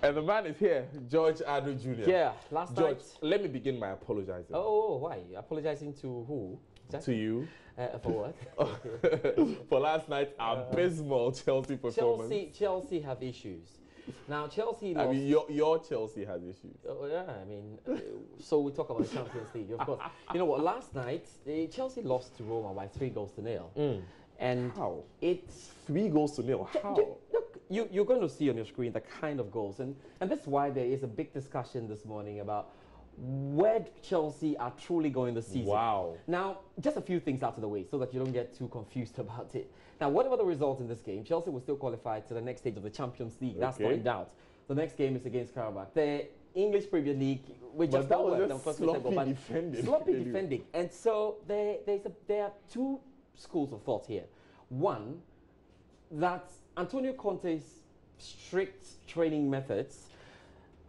And the man is here, George Adu Jr. Yeah, last George, night. let me begin by apologizing. Oh, why? Apologizing to who? To you. For what? For last night's abysmal Chelsea performance. Chelsea have issues. Now, Chelsea lost. I mean, your Chelsea has issues. Oh, yeah, I mean, so we talk about the Champions League, of course. You know what, last night, Chelsea lost to Roma by 3-0. And How? It's 3-0. How? Look, you're going to see on your screen the kind of goals. And that's why there is a big discussion this morning about where Chelsea are truly going this season. Wow. Now, just a few things out of the way so that you don't get too confused about it. Now, whatever the result in this game, Chelsea will still qualify to the next stage of the Champions League. That's not in doubt. The next game is against Karabakh. The English Premier League, which just sloppy defending. Sloppy defending. And so there are two schools of thought here. One, that Antonio Conte's strict training methods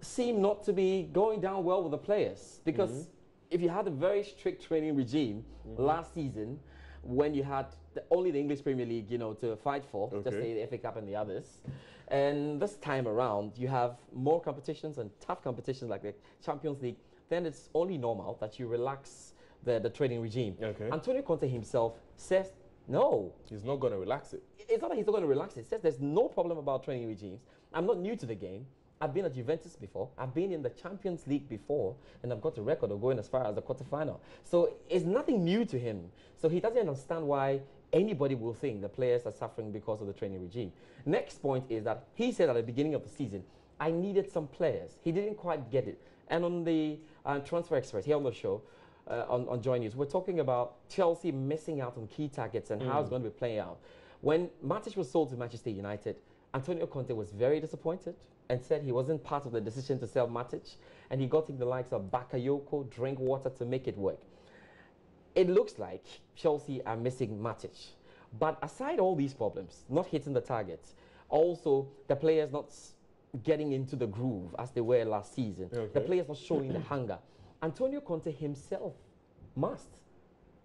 seem not to be going down well with the players, because if you had a very strict training regime last season, when you had only the English Premier League, you know, to fight for, just the FA Cup and the others, and this time around you have more competitions and tough competitions like the Champions League, then it's only normal that you relax the training regime. Antonio Conte himself says no. He's not going to relax it. It's not that he's not going to relax it. He says there's no problem about training regimes. I'm not new to the game. I've been at Juventus before. I've been in the Champions League before, and I've got a record of going as far as the quarterfinal. So it's nothing new to him. So he doesn't understand why anybody will think the players are suffering because of the training regime. Next point is that he said at the beginning of the season, I needed some players. He didn't quite get it. And on the Transfer Express here on the show, on Joy News, we're talking about Chelsea missing out on key targets and how it's going to be playing out. When Matic was sold to Manchester United, Antonio Conte was very disappointed and said he wasn't part of the decision to sell Matic, and he got in the likes of Bakayoko, Drinkwater to make it work. It looks like Chelsea are missing Matic. But aside all these problems, not hitting the targets, also the players not getting into the groove as they were last season, the players not showing the hunger, Antonio Conte himself must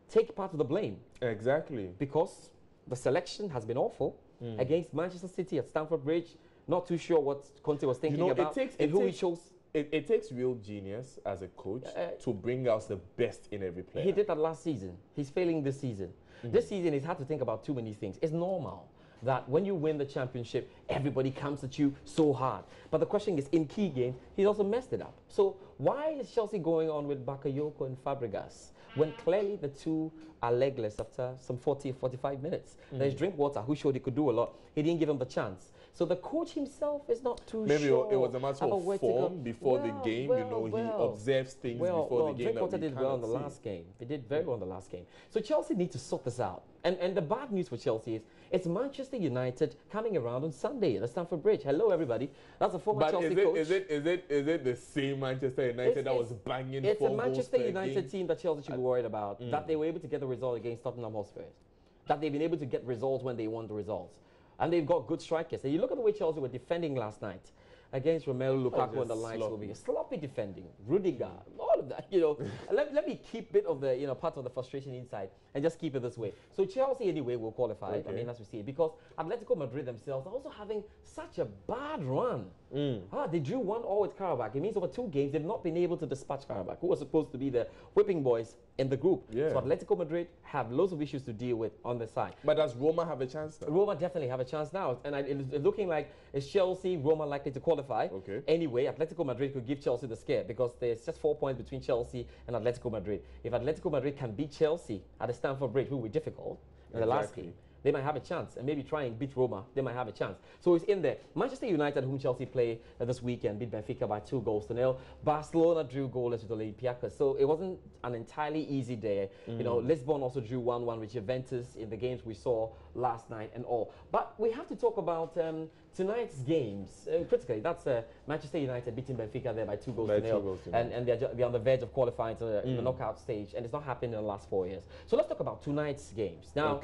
take part of the blame. Exactly. Because the selection has been awful against Manchester City at Stamford Bridge. Not too sure what Conte was thinking about and who he chose. It takes real genius as a coach to bring out the best in every player. He did that last season. He's failing this season. This season, he's had to think about too many things. It's normal that when you win the championship, everybody comes at you so hard. But the question is, in key games, he's also messed it up. So why is Chelsea going on with Bakayoko and Fabregas when clearly the two are legless after some 40 or 45 minutes? There's Drinkwater, who showed he could do a lot. He didn't give him the chance. So the coach himself is not too sure. Maybe it was a matter of form before the game. He observes things before the game. Drinkwater did well in the last game. He did very well in the last game. So Chelsea need to sort this out. And the bad news for Chelsea is it's Manchester United coming around on Sunday at Stamford Bridge. Hello, everybody. That's a former Chelsea coach. Is it the same Manchester United that was banging for goals? It's a Manchester United team that Chelsea should be worried about, that they were able to get the result against Tottenham Hotspur, that they've been able to get results when they want the results. And they've got good strikers. And you look at the way Chelsea were defending last night against Romelu Lukaku and the likes will be sloppy defending. Rudiger, all of that, let me keep a bit of the, part of the frustration inside and just keep it this way. So Chelsea anyway will qualify, I mean, as we see it, because Atletico Madrid themselves are also having such a bad run. They drew 1-0 with Karabakh. It means over 2 games, they've not been able to dispatch Karabakh, who was supposed to be the whipping boys in the group. So Atletico Madrid have loads of issues to deal with on the side. But does Roma have a chance now? Roma definitely have a chance now. And it's looking like it's Chelsea, Roma likely to qualify. Anyway, Atletico Madrid could give Chelsea the scare because there's just 4 points between Chelsea and Atletico Madrid. If Atletico Madrid can beat Chelsea at the Stamford Bridge, who will be difficult in the last game, they might have a chance, and maybe try and beat Roma, they might have a chance. So it's in there. Manchester United, whom Chelsea play this weekend, beat Benfica by 2-0. Barcelona drew goalless with Olympiacos. So it wasn't an entirely easy day. Lisbon also drew 1-1 with Juventus in the games we saw last night and all. But we have to talk about tonight's games. Critically, that's Manchester United beating Benfica there by 2-0. And they're on the verge of qualifying to the knockout stage, and it's not happened in the last 4 years. So let's talk about tonight's games. Now,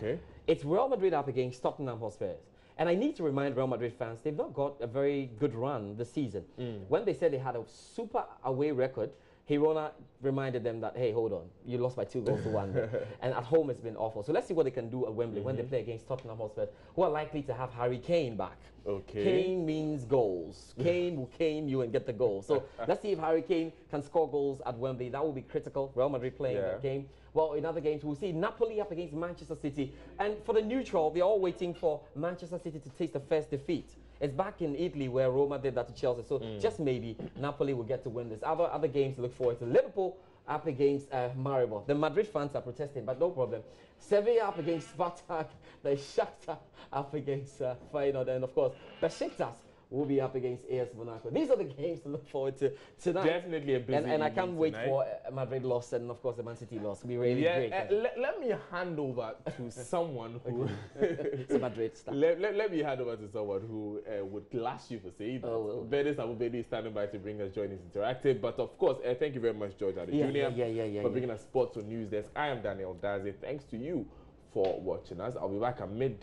it's Real Madrid up against Tottenham Hotspur. And I need to remind Real Madrid fans, they've not got a very good run this season. When they said they had a super away record, Girona reminded them that, hey, hold on, you lost by 2-1. And at home, it's been awful. So let's see what they can do at Wembley when they play against Tottenham Hotspur, who are likely to have Harry Kane back. Okay. Kane means goals. Kane will cane you and get the goal. So let's see if Harry Kane can score goals at Wembley. That will be critical. Real Madrid playing that game. Well, in other games, we'll see Napoli up against Manchester City. And for the neutral, they're all waiting for Manchester City to taste the first defeat. It's back in Italy where Roma did that to Chelsea. So just maybe Napoli will get to win this. Other games to look forward to. Liverpool up against Maribor. The Madrid fans are protesting, but no problem. Sevilla up against Spartak. The Shakhtar up against Feyenoord. And of course, Besiktas will be up against AS Monaco. These are the games to look forward to tonight. Definitely a busy and I can't wait tonight. for Madrid loss and, of course, the Man City loss. It'll be really great. Let me hand over to someone who... It's a Madrid stuff. Let me hand over to someone who would clash you for saying that. Oh, Venice Abubedi is standing by to bring us Join Us Interactive. But of course, thank you very much, George Addo Jr. for bringing us Sports on News Desk. I am Daniel Daze. Thanks to you for watching us. I'll be back at midday.